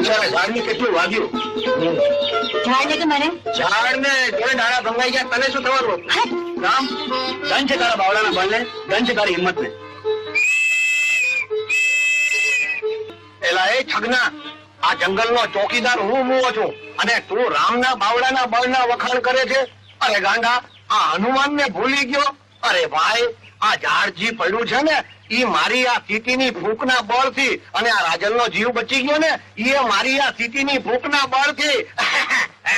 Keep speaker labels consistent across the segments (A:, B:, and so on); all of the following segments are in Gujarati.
A: ઝાડને કેટલું વાગ્યું?
B: ઝાડને કે મને
A: ઝાડને જોડે ડાળા ભંગાઈ ગયા, તને શું થવાનું? રામ ધન છે તારા બાવળાના બળને, ધન છે તારી હિંમત ને. એલા એ ઠગના, આ જંગલનો ચોકીદાર હું મુવો છું અને તું રામના બાવળાના બળના વખાણ કરે છે? અરે ગાંડા, આ હનુમાનને ભૂલી ગયો? અરે ભાઈ, આ ઝાડ જી પડ્યું છે ને, ઈ મારી આ સીટીની ફૂંકના બળથી, અને આ રાજનનો જીવ બચી ગયો ને, ઈ મારી આ સીટીની ફૂંકના બળથી.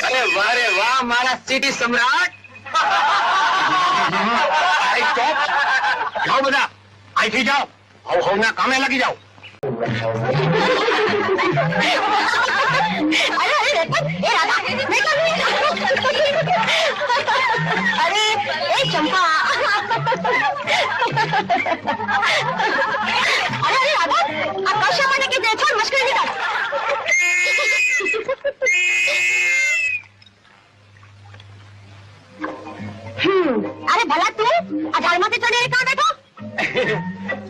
A: અરે વાહ રે વાહ, મારા સિટી સમ્રાટ. જાઓ બધા, અહીંથી જાઓ, હવના કામે લાગી જાઓ.
B: અરે એ ચંપા, અરે રાધા, આ કશા મને કે દેખો મુશ્કેલ નહીં. અરે ભલા તું આ ઝાડમાંથી ચડીને ક્યાં બેઠો?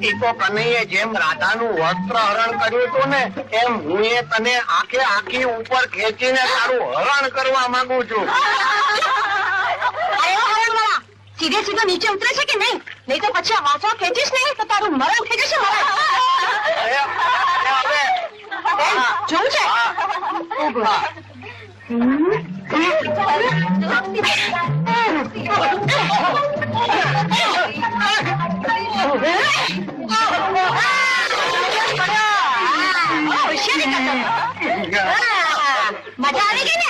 A: ઈ તો કનૈયે જેમ રાધાનું વસ્ત્ર હરણ કર્યું હતું ને, એમ હું એ તને આખે આખી ઉપર ખેંચીને તારું હરણ કરવા માંગુ છું.
B: અરે હરણવાળા, સીધે સીધો નીચે ઉતરે છે કે નહીં? નહીં તો પછી આ વાંસો ખેંચીશ નહીં તો તારું મરણ થઈ જશે. જોવું છે? મજા આવી ગઈ ને?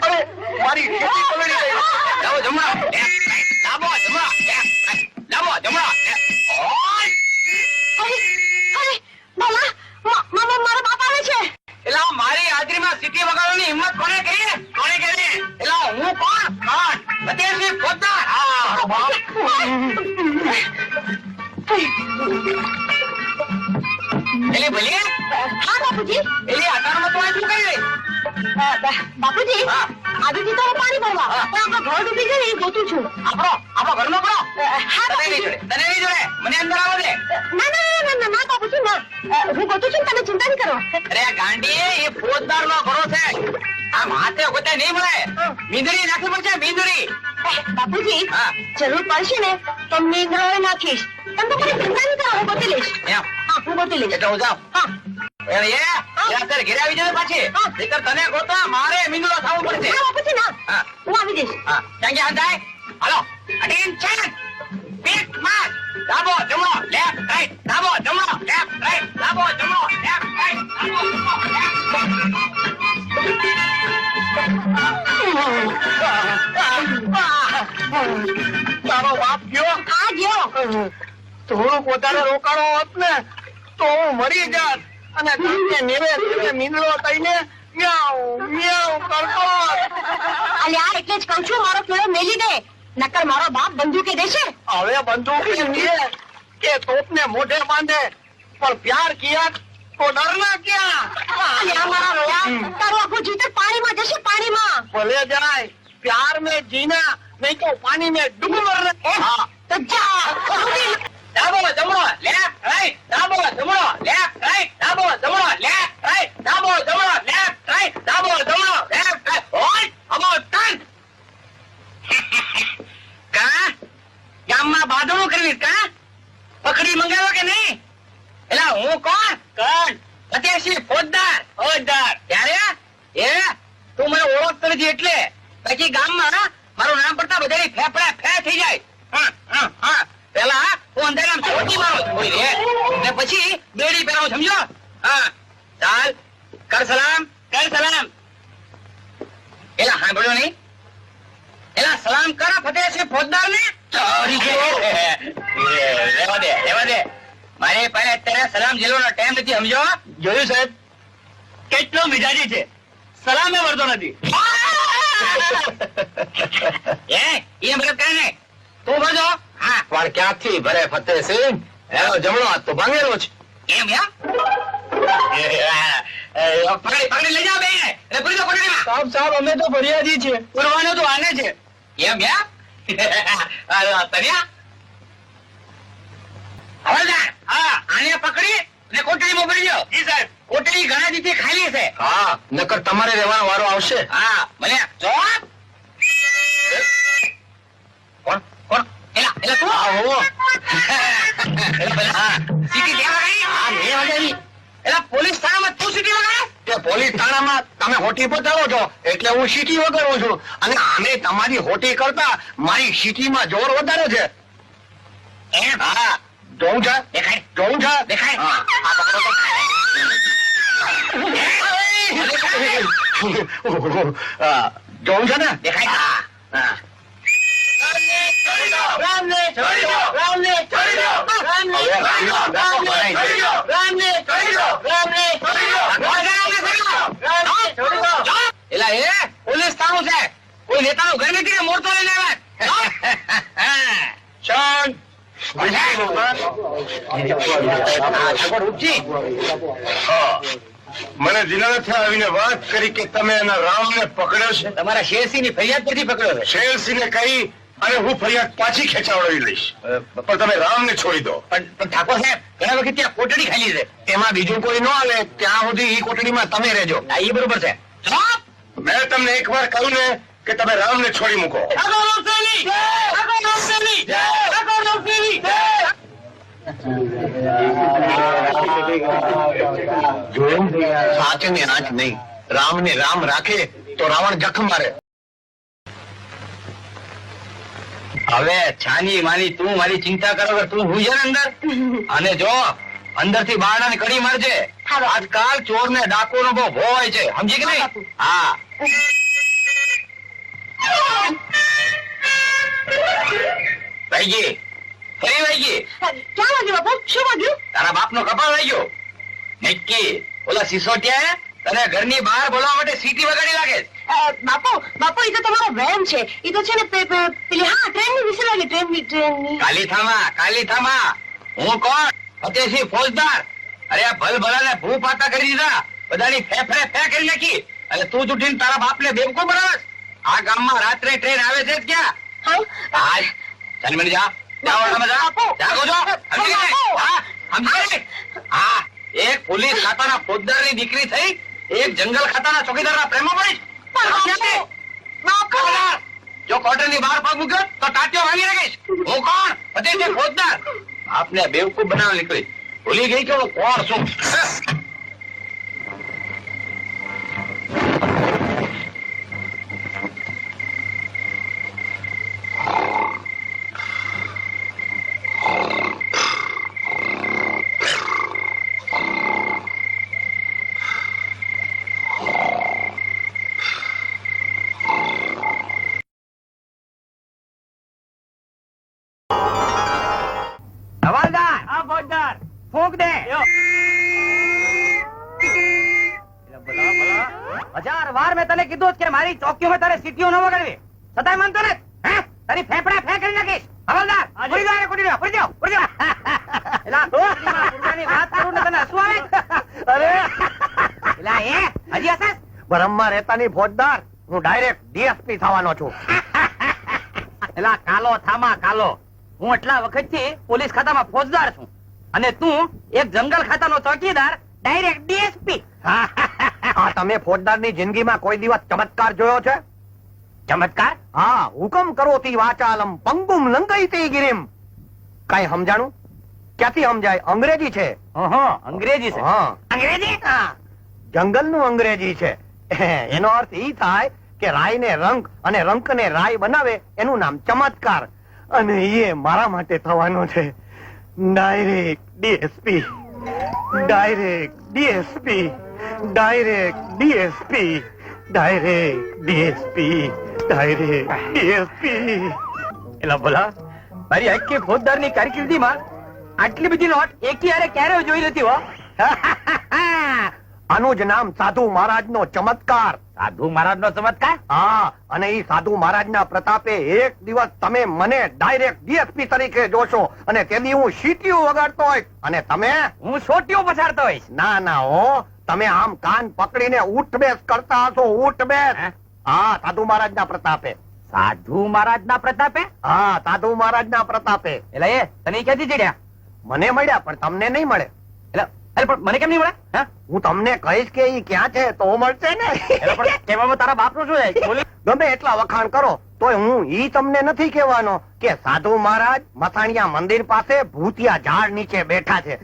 A: અરે મારી ખેતી પલળી ગઈ. જાઓ જમણા, ડાબો જમણા, ડાબો જમણા.
B: મારા બાપ આવે છે.
A: એલા મારી હાજરીમાં સીટી વગાડવાની હિંમત કોને કરી? કોને કરી? એલા હું કોણ? કોણ? ફતેહસિંહ પોદ્દાર. હા બાપ. એલી ભલી?
B: હા બાપુજી.
A: એલી આટારમાં તો આ શું કરી રહી?
B: બાપુજી, આજથી તો હું પાણી ભરવા પણ આપણો ઘર ડૂબી જાય ને એ ગોતું છું.
A: આપણો ઘરનો કરો?
B: હા
A: તને નહીં જોડે, મને અંદર આવો દે.
B: ના બાપુજી ના, હું ગોતું છું, તમે ચિંતા નહીં કરો.
A: અરે ગાંડી, એ ફોજદાર નો ઘરો છે. આમ હાથે ગોતે નહીં મળે. મીંદડી નાખવી પડશે, મીંદડી.
B: બાપુજી, જરૂર પડશે ને તો મીંદડો નાખીશ. તમે તો કોઈ ચિંતા નહીં કરો, હું ગોતી લઈશ.
A: એમ?
B: હા, હું ગોતી લઈશ.
A: એટલે હું જાઉં. ઘરે આવી જશે પાછી. તને ગોતા મારે મીંદડો થવું પડશે.
B: ના બાપુજી ના, હું આવી જઈશ.
A: ક્યાં ક્યાં જાય? હાલો, અટેન્શન, પીક માર. ડાબો જમણો, લેફ્ટ રાઈટ, ડાબો જમણો, લેફ્ટ રાઈટ, ડાબો જમણો, લેફ્ટ રાઈટ, ડાબો જમણો, લેફ્ટ. તારો બાપ ગયો?
B: આ ગયો.
A: થોડું પોતાને રોકાણો હોત ને તો હું મરી જાત અને તમને નીરે મીંદડો થઈને મ્યાઉ મ્યાઉ કરતો.
B: અલ્યા એટલે જ કહું છું, મારો કેળો મેલી દે, નકર મારો બાપ બંદૂકે દેશે.
A: હવે બંદૂક કે તોપને મોઢે બાંધે, પણ પ્યાર કિયા તો ડરના ક્યાં?
B: અલ્યા મારા રોયા, તારું આખું જીવતર પાણીમાં જશે, પાણીમાં.
A: ભલે જાય, પ્યાર મેં જીના, નહીં તો પાણી મેં ડૂબ મરને.
B: તો જા.
A: ડાબો જમણો, લેફ્ટ રાઈટ, ડાબો જમણો, લેફ્ટ રાઈટ, ડાબો જમણો, લેફ્ટ રાઈટ, ડાબો જમણો, લેફ્ટ રાઈટ, ડાબો જમણો, લેફ્ટ રાઈટ. ઓય અબાઉટ ટર્ન. કા ગામમાં બાદણું કરવી? કા પકડી મંગાવો કે નહીં? એલા હું કોણ? કોણ? ફતેહસિંહ ફોજદાર. ફોજદાર ત્યારે એ તું મને ઓળખતો નથી એટલે પછી ગામમાં મારું નામ પડતા બધાની ફેફડા ફે થઈ જાય. પેલા હું અંધારામ ચોકી મારો થોડી રે ને પછી બેડી પહેરાવું, સમજો? હા ચાલ, કર સલામ, કર સલામ. એલા સાંભળ્યો નહીં? એલા સલામ કર ફતેહસિંહ ફોજદાર ને. લેવા દે, લેવા દે. મારી પાસે અત્યારે સલામ જેલવાનો ટાઈમ નથી, સમજો? જોયું સાહેબ, કેટલો મિજાજી છે, સલામે વળતો નથી. એ મતલબ કઈ નહીં, તું ભરજો. હા પણ ક્યાંથી ભરે ફતેહસિંહ? એનો જમણો હાથ તો ભાંગેલો છે. એમ? પકડી પકડી લઈ જાઓ બે. પૂરી તો પકડી. સાહેબ સાહેબ, અમે તો ફરિયાદી છે, પૂરવાનો તો આને છે. એમ? તન્યા અને કોટડી મોકલી દો. જી સાહેબ. કોટડી ઘણા દીથી ખાલી છે.
C: હા, નકર તમારે રહેવાનો વારો આવશે.
A: હા મને જવાબ. કોણ કોણ? એલા એલા તું.
C: હા, હો.
A: એલા પેલા હા સીટી દેવા ગઈ.
C: હા, મેં વગાડી.
A: એલા પોલીસ થાણામાં તું સીટી વગાડે.
C: તે પોલીસ થાણામાં તમે હોટી પહોંચાડો છો એટલે હું સીટી વગાડું છું, અને આમે તમારી હોટી કરતા મારી સીટીમાં જોર વધારે છે.
A: એમ
C: હા, જોઉં છે,
A: દેખાય
C: જોઉં છે.
A: દેખાય.
C: હા.
A: આ પકડો તો.
C: હા, જોઉં છે ને.
A: દેખાય.
C: હા.
A: રામને છોડી દો. રામને છોડી દો. રામને
C: હવે રામને
A: છોડી દો. રામને છોડી દો. રામને છોડી દો. રામને છોડી દો. એલા એ પોલીસ થાણું છે. કોઈ નેતાનું ઘર નથી કે મોરતો લઈને આવ્યા.
C: શાંત.
A: આ છોકરો ઉપજી.
C: હા. મને દિનાનાથે આવીને વાત કરી કે તમે એના રામને પકડ્યો છે.
A: તમારા શેરસિંહ ની ફરિયાદ નથી પકડ્યો છે.
C: શેરસિંહને કહી અને હું ફરિયાદ પાછી ખેંચાવડાવી લઈશ, પણ તમે રામને છોડી દો.
A: પણ ઠાકોર સાહેબ ઘણા વખત ત્યાં કોટડી ખાલી છે.
C: એમાં બીજું કોઈ ન આવે ત્યાં સુધી ઈ કોટડીમાં તમે રહેજો.
A: આ એ બરોબર છે. જવાબ.
C: મેં તમને એકવાર કહ્યું ને કે તમે રામને છોડી મૂકો. જોયું? સાચને આંચ નહીં, રામને રામ રાખે તો રાવણ જખ મારે.
A: હવે છાની માની તું મારી ચિંતા કરો કે તું હુઈ જા ને અંદર. અને જો અંદર થી બારણાની કડી મારજે. આજકાલ ચોર ને ડાકુ નો બહુ ભો હોય છે, સમજી કે નહીં? હા. વાગી ફરી વાગી.
B: ક્યાં વાગ્યું બાપુ? શું વાગ્યું?
A: તારા બાપ નો કપાળ વાગ્યો. નક્કી ઓલા સિસોટિયા તને ઘરની બહાર બોલાવવા માટે સીટી વગાડી લાગે.
B: બાપુ બાપુ એ તો તમારો વહેમ છે. એ તો છે ને પેલી હા ટ્રેનની વિશે લાગે. ટ્રેનની
A: કાલી થામા હું કોણ? ફતેહસિંહ ફોજદાર. અરે આ ભલ ભલાને ભૂ પાતા કરી દીધા, બધાની ફેફરે ફે કરી નાખી, અને તું જુઠીને તારા બાપને બેવકૂફ બનાવે. આ ગામમાં રાત્રે ટ્રેન આવે છે જ ક્યાં? આજ ચાલ મને જા. જાગો છો? સમજી ગઈ? હા, સમજી ગઈ? હા, એક પોલીસ ખાતાના ફોજદારની દીકરી થઈ એક જંગલ ખાતાના ચોકીદારના પ્રેમમાં પડી. ખબરદાર! જો કોર્ટની બહાર પગ મૂક્યો તો ટાંટિયો ભાંગી નાખીશ. હું કોણ? ફતેહસિંહ ફોજદાર. આપને બેવકૂફ બનાવવા નીકળી. ભૂલી ગઈ કે હું કોણ છું? હવાલદાર. હા ફોજદાર. ફૂંક દે. 1000 વાર મેં તને કીધું કે મારી ચોકીઓમાં તારે સીટીઓ ન વગાડવી, છતાંય માનતો ને. હે તારી ફેફડા ફે કરી નાખીશ. હવાલદાર પૂરી જાવ, પૂરી જાવ, પૂરી જાવ, પૂરી જાવ. એલા પૂરવાની વાત કરું ને તને હસવું આવે? અરે એલા એ હજી હસસ?
C: બરમમાં રહેતાની ફોજદાર, હું ડાયરેક્ટ ડીએસપી થવાનો છું.
A: એલા કાલો થામા કાલો, હું એટલા વખતથી પોલીસ ખાતામાં ફોજદાર છું, અને તું એક જંગલ ખાતાનો ચોકીદાર, ડાયરેક્ટ ડીએસપી.
C: આ તમે ફોજદારની જિંદગીમાં કોઈ દિવસ ચમત્કાર જોયો છે?
A: ચમત્કાર?
C: હા, હુકમ કરોતી વાચાલમ પંગુમ લંગઈતી ગિરિમ. કઈ સમજાણું? ક્યાંથી સમજાય? અંગ્રેજી છે.
A: અંગ્રેજી છે.
C: હા,
A: અંગ્રેજી?
C: જંગલનું અંગ્રેજી છે. એનો અર્થ ઈ થાય કે રાયને રંક અને રંકને રાય બનાવે એનું નામ ચમત્કાર, અને એ મારા માટે થવાનો છે. Direct DSP, direct DSP, direct DSP, direct DSP, direct DSP.
A: એલા ભલા, મારી આખી ફોજદારની કારકિર્દીમાં આટલી બધી નોટ એકી હારે ક્યારેય જોઈ નથી હો.
C: આનું જ નામ સાધુ મહારાજનો ચમત્કાર.
A: સાધુ મહારાજનો ચમત્કાર?
C: હા, અને ઈ સાધુ મહારાજના પ્રતાપે એક દિવસ તમે મને ડાયરેક્ટ ડીએસપી તરીકે જોશો, અને તેની હું સીટીઓ વગાડતો હોય અને તમે
A: હું સોટીઓ પછાડતો હોઈશ.
C: ના ના હો, તમે આમ કાન પકડીને ઉઠબેસ કરતા હશો. ઉઠબેસ. હા, સાધુ મહારાજના પ્રતાપે.
A: સાધુ મહારાજના પ્રતાપે?
C: હા, સાધુ મહારાજના પ્રતાપે.
A: એટલે એ તને ક્યાંથી ચડ્યા?
C: મને મળ્યા પણ તમને નહીં મળે.
A: એટલે અરે પણ મને કેમ નહીં મળે? હા?
C: હું તમને કહીશ કે ઈ ક્યાં છે તો મળશે ને.
A: અરે પણ કહેવામાં તારા બાપનું શું છે? બોલી.
C: ગમે એટલા વખાણ કરો તોય હું ઈ તમને નથી કહેવાનો કે સાધુ મહારાજ મસાણિયા મંદિર પાસે ભૂતિયા ઝાડ નીચે બેઠા છે.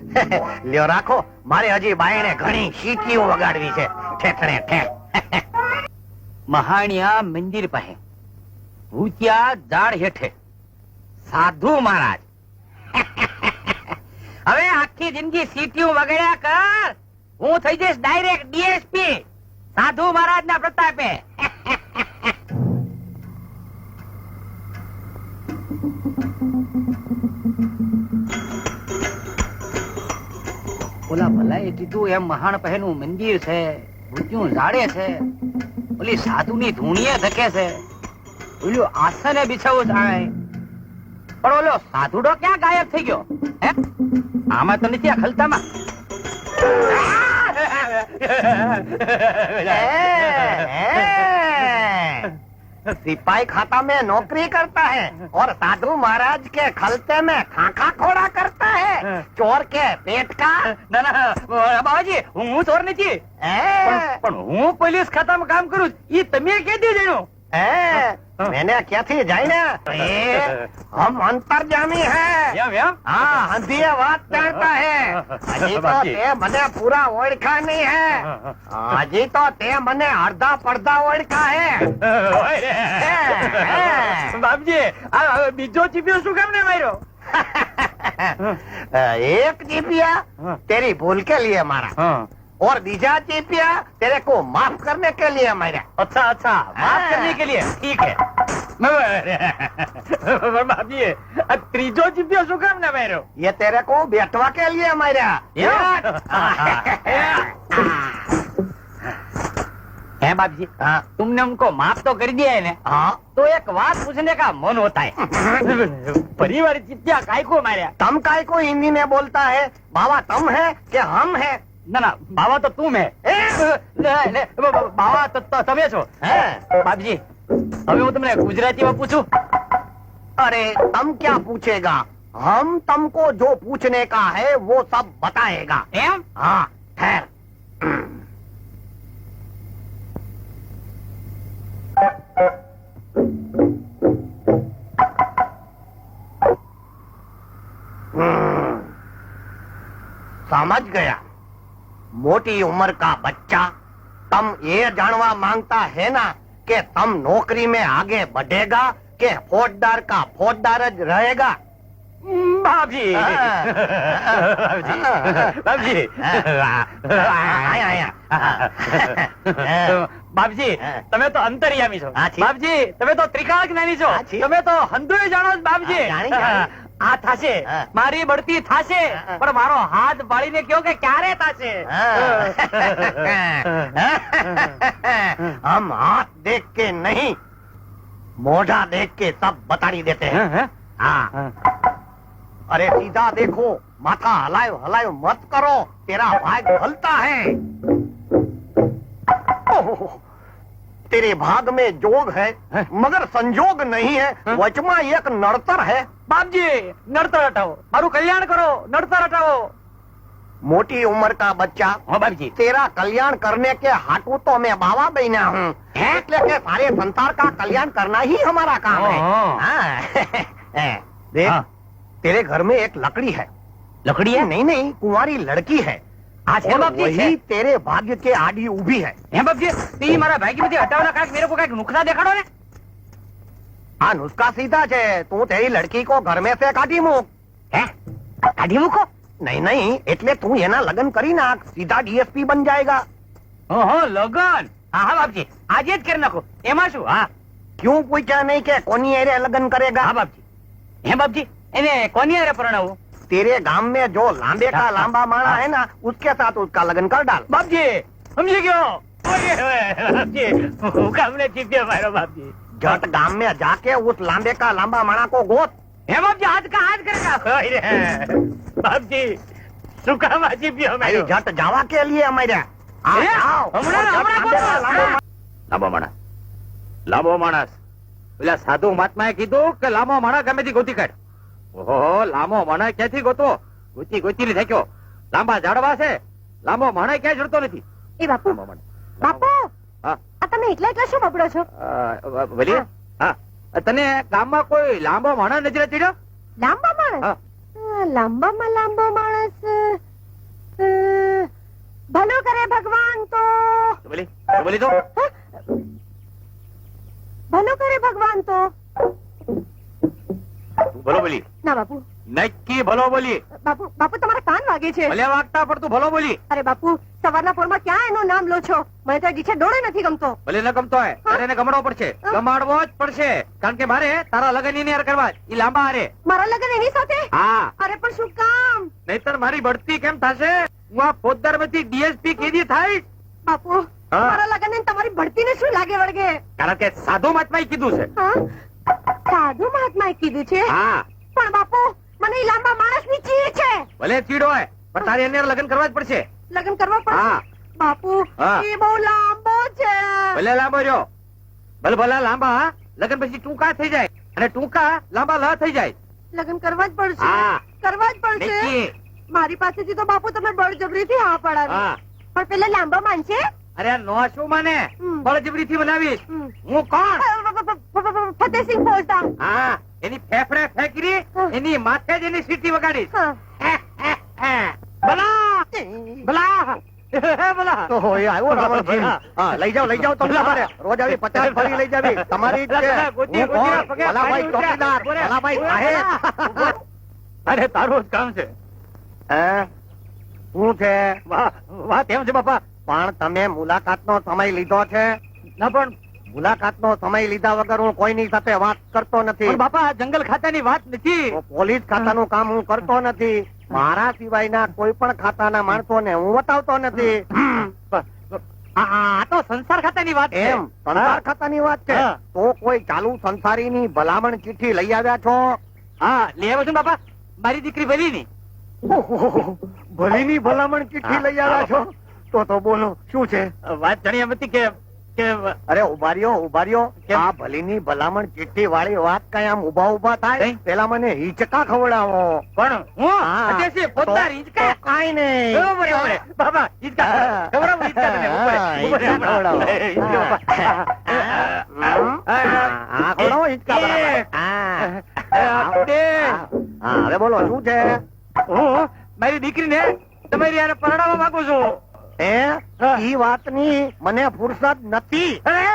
C: લ્યો રાખો, મારે હજી બાયણે ઘણી સીટીઓ વગાડવી છે. ઠેઠણે ઠેઠ.
A: મહાણિયા મંદિર પાસે ભૂતિયા ઝાડ હેઠે સાધુ મહારાજ. હવે આખી જિંદગી સીટીઓ વગાડ્યા કર, હું થઈ જઈશ ડાયરેક્ટ ડીએસપી સાધુ મહારાજ ના પ્રતાપે. ઓલા ભલાએ કીધું એમ મહાણ પહેનું મંદિર છે, ભૂતિયું ઝાડે છે, ઓલી સાધુની ધૂણીએ ધકે છે, ઓલું આસને બિછાવું જાય, પણ ઓલો સાધુડો ક્યાં ગાયબ થઈ ગયો? હે? આમાં તો નથી, આ ખલતામાં.
C: सिपाही खाता में नौकरी करता है और साधु महाराज के खलते में खाखा खोड़ा करता है, चोर के पेट का.
A: ના ના બાબાજી, હું ચોર નથી, પણ હું પોલીસ ખાતામાં કામ કરું છું. ઈ તમે કેદી જાણ્યું?
C: मैंने क्या थी जाना, हम अंतर्जामी है.
A: એમ એમ?
C: हाँ, हंधिया बात जानता है. हजी तो ते मने पूरा ओळखा नहीं है, हजी तो ते मने अर्धा પડધા ઓળખા है.
A: બાપજી, આ બીજો ચીપિયો શું કામ ને માર્યો?
C: एक चीपिया तेरी भूल के लिए मारा और बीजा चीपिया तेरे को माफ करने के लिए मारा.
A: अच्छा अच्छा, माफ करने के लिए, ठीक है. बापजी, આ ત્રીજો ચીપિયો શું કામ ને માર્યો?
C: ये तेरे को बैठवा के लिए मारा.
A: है बाप जी,
C: हाँ
A: तुमने उनको माफ तो कर दिया है ना,
C: हाँ,
A: तो एक बात पूछने का मन होता है. परिवार चित्या काय को मार्या?
C: तम काय को हिंदी में बोलता है? बाबा तम है कि हम है?
A: ના ના, બાવા તો તું હે. બાવા તો તમે છો. બાપજી, હવે હું તમને ગુજરાતીમાં પૂછું.
C: अरे तम क्या पूछेगा, हम तुमको जो पूछने का है वो सब बताएगा.
A: એમ?
C: हाँ ठहर. समझ गया. मोटी उम्र का बच्चा, तम ये जानवा मांगता है ना कि तम नौकरी में आगे बढ़ेगा कि फौजदार का फौजदार ज रहेगा.
A: બાપજી, બાપજી, બાપજી, તમે તો અંતર્યામી છો.
C: હા, છી.
A: બાપજી, તમે તો ત્રિકાળ જ્ઞાની છો.
C: હા, છી.
A: તમે તો હંધુય જાણો છો. બાપજી,
C: હા, જાણી.
A: આ થાશે,
C: હા.
A: મારી બઢતી થાશે, પણ મારો હાથ બાળીને કહો કે ક્યારે થાશે?
C: हम हाथ देख के नहीं, मोढ़ा देख के सब बताड़ी देते हैं. हाँ, अरे सीधा देखो, माथा हलायो हलायो मत करो, तेरा भाग हलता है. ओह, तेरे भाग में जोग है मगर संजोग नहीं है. वचमा एक नड़तर है.
A: બાપજી, નડતર હટાવો, મારું કલ્યાણ કરો, નડતર હટાવો.
C: मोटी उम्र का बच्चा,
A: હા બાપજી,
C: तेरा कल्याण करने के हाटू तो मैं बाबा बना हूँ. એટલે કે सारे संसार का कल्याण करना ही हमारा काम है. हाँ. देख,
A: हाँ.
C: तेरे घर में एक लकड़ी है.
A: લકડી હે?
C: नहीं नहीं, कुंवारी लड़की है.
A: આ છે
C: और
A: બાપજી,
C: वही
A: છે.
C: तेरे भाग्य के आड़ी उभी है.
A: હે બાપજી, તી મારા ભાગીમાંથી હટાવવાના કાંઈક મેરે કો કાંઈક નુકસા દેખાડો ને.
C: हाँ, नुस्खा सीधा है. तू तेरी लड़की को घर में से काटी मूक.
A: હે? કાઢી મૂકો?
C: नहीं नहीं, એટલે તું એના લગ્ન કરી નાખ, सीधा डीएसपी बन जाएगा.
A: ઓહો, લગન. હા હા બાપજી, આજે જ કરી નાખો. એમાં શું? હા
C: क्यों पूछा नहीं कि कोनी एरे लगन करेगा?
A: હા બાપજી. હે બાપજી, એને કોની હારે પરણાવું?
C: तेरे गांव में जो लांबे का लांबा माड़ा है ना, उसके साथ उसका लगन कर डाल.
A: બાપજી, સમજી ગયો. ઓય, ઓય, બાપજી, હું કામને ચીપ્યો મારો બાપજી.
C: झट गांव में जाके उस लांबे का लांबा माड़ा को गोत.
A: હે બાપજી, હાથ કરેગા. ઓય રે, બાપજી, શું કામ ચીપ્યો
C: भाई
A: મારો?
C: झट जावा के लिए हमारे.
A: એ, હમણાં બોલો. લાંબો માણસ, લાંબો માણસ. પેલા સાધુ મહાત્માએ કીધું કે લાંબો માણસ ગમેથી ગોતી કાઢ. ઓહો, લાંબો માણસ ક્યાંથી ગોતવો? ગોતી ગોતીને થાક્યો.
D: લાંબા ઝાડવા છે, લાંબો માણસ ક્યાંય જડતો નથી.
B: એ બાપુ બાપુ
D: હા.
B: આ તમે એકલા એકલા શું બબડો છો?
D: વલી, હા, તને ગામમાં કોઈ લાંબો માણસ નજરે ચડ્યો?
B: લાંબા માણસ?
D: હા.
B: લાંબામાં લાંબો માણસ ભલું કરે ભગવાન તો
D: વલી, વલી તો
B: ભલું કરે ભગવાન તો
D: તું ભલો બોલી.
B: ના બાપુ
D: નક્કી ભલો બોલી.
B: બાપુ બાપુ તમારા કાન વાગે છે.
D: ભલે વાગતા પણ તું ભલો બોલી.
B: અરે બાપુ સવારના પોરમાં ક્યાં એનું નામ લો છો? મને તો દીઠે ડોળે નથી ગમતો.
D: ભલે ન ગમતો હોય તારે એને ગમડવો પડશે, ગમાડવો જ પડશે, કારણ કે મારે તારા લગ્ન એની હારે કરવા છે. ઈ લાંબા હારે.
B: મારા લગ્ન એની સાથે?
D: હા,
B: અરે પણ શું કામ?
D: નહીતર મારી બઢતી કેમ થશે? હું આ ફોજદાર માંથી ડીએસપી કેદી થાઈશ?
B: બાપુ
D: હા.
B: મારા લગ્ન ને તમારી ભડતીને શું લાગે વળગે?
D: કારણ કે સાધુ મહાત્માએ કીધું છે.
B: હા? સાધુ મહાત્માએ કીધું છે?
D: હા,
B: પણ બાપુ મને ઈ લાંબા માણસની ચીડ છે.
D: ભલે ચીડ હોય પણ તારે એને હારે લગ્ન કરવા જ પડશે.
B: લગ્ન કરવા પડશે?
D: હા.
B: બાપુ
D: હા.
B: એ બહુ લાંબો છે.
D: ભલે લાંબો રહ્યો, ભલે ભલા લાંબા લગ્ન પછી ટૂંકા થઈ જાય અને ટૂંકા લાંબા લ થઈ જાય.
B: લગ્ન કરવા જ પડશે.
D: હા.
B: કરવા જ પડશે.
D: નક્કી.
B: મારી પાસેથી તો બાપુ તમે બળજબરીથી હા પડાવી.
D: હા.
B: પણ પેલા લાંબા માનશે?
D: અરે આ નો શું માને,
B: હમ.
D: બળજબરીથી બનાવીશ.
B: હમ.
D: હું કોણ?
B: ફતેહસિંહ ફોજદાર.
D: હા, એની ફેફડે ફેંકરી,
B: હા.
D: એની માથે જ એની સીટી વગાડીશ.
B: હા.
D: ભલા ભલા ભલા.
C: ઓહો, એ આવ્યો રાવણજી. હા, લઈ જાઓ તમે તમારે. રોજ આવી 50 ફરી લઈ જાવી તમારી જ છે.
D: ગોતી,
C: હું કોણ?
D: ગોતી, પગે
C: ભલાભાઈ
D: પાડી
C: ચોકીદાર,
D: ઉઠ્યા.
C: ભલાભાઈ સાહેબ.
D: અરે તારું જ કામ છે.
C: હે? શું છે?
D: વાત એમ છે બાપા.
C: પણ તમે મુલાકાતનો સમય લીધો છે?
D: ના પણ
C: મુલાકાતનો સમય લીધા વગર હું કોઈની સાથે વાત કરતો નથી.
D: પણ બાપા જંગલ ખાતાની વાત નથી.
C: તો પોલીસ ખાતાનું કામ હું કરતો નથી. મારા સિવાયના કોઈ પણ ખાતાના માણસોને હું બતાવતો નથી.
D: આ તો સંસાર ખાતાની વાત છે.
C: એમ સંસાર ખાતાની વાત છે?
D: હા.
C: તો કોઈ ચાલુ સંસારીની ભલામણ ચિઠ્ઠી લઈ આવ્યા છો?
D: હા, લઈ આવ્યો છું ને બાપા, મારી દીકરી ભલીની.
C: ઓહો, ભલીની ભલામણ ચિઠ્ઠી લઈ આવ્યા છો? તો બોલો શું છે?
D: વાત જાણી એમ હતી કે
C: અરે ઉભા રહ્યો.
D: કેમ?
C: આ ભલીની ભલામણ ચિઠ્ઠી વાળી વાત કઈ આમ ઉભા થાય
D: કઈ?
C: પેલા મને હિંચકા ખવડાવો.
D: પણ હું
C: હા.
D: અજયસિંહ પોતાર હિંચકા.
C: તો કાંઈ નહીં.
D: બરાબર, બાબા હિંચકા
C: હા.
D: ખવડાવો, હિંચકા તને.
C: હા,
D: ઉભો રહે,
C: હિંચકા ખવડાવો.
D: હિંચકા બાપા.
C: હા, ખવડાવો હિંચકા બરાબર. હા.
D: આપણે
C: હા, હવે બોલો શું છે?
D: હું મારી દીકરીને તમારી હારે પરણાવવા માંગુ છું.
C: ઈ વાતની મને ફુરસદ નથી. ભાઈ,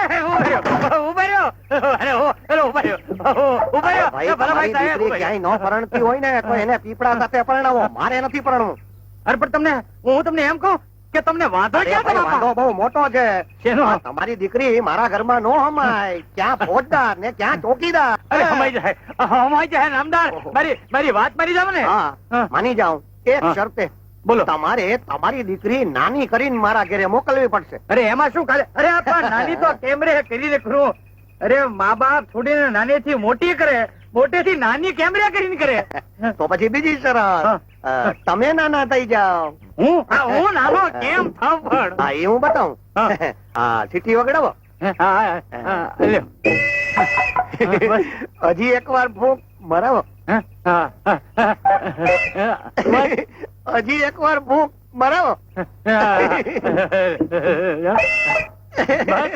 C: તમારી દીકરી ક્યાંય ન પરણતી હોય ને તો એને પીપળા સાથે પરણાવો. મારે નથી પરણવું.
D: અરે પણ હું તમને એમ કહું કે તમને વાંધો
C: અરે
D: ક્યાં છે
C: ભાઈ, વાંધો
D: બાપા?
C: બહુ મોટો છે.
D: શેનો?
C: આ તમારી દીકરી મારા ઘરમાં નો હમાય. ક્યાં ફોજદાર ને ક્યાં ચોકીદાર.
D: અરે હમાઈ જાય નામદાર. મારી વાત મારી જાવ ને.
C: હા,
D: હા.
C: માની જાઉં એક
D: હા.
C: શરતે.
D: બોલો.
C: તમારે તમારી દીકરી નાની કરીને મારા ઘરે મોકલવી પડશે.
D: અરે એમાં શું કાલે? અરે આપા નાની તો કેમરે કરીને કરું. અરે મા બાપ છોડીને નાનીથી મોટી કરે, મોટેથી નાની કેમરે કરીને કરે.
C: તો પછી બીજી શરત.
D: હા.
C: તમે નાના થઈ જાઓ.
D: હું નાનો કેમ થાવ પણ?
C: હા, એ હું બતાવું.
D: હા.
C: હા, સીટી વગડાવો.
D: લ્યો.
C: હજી એકવાર ભૂખ મરાવો. હજી એકવાર ભૂખ મરાવો.
D: બસ.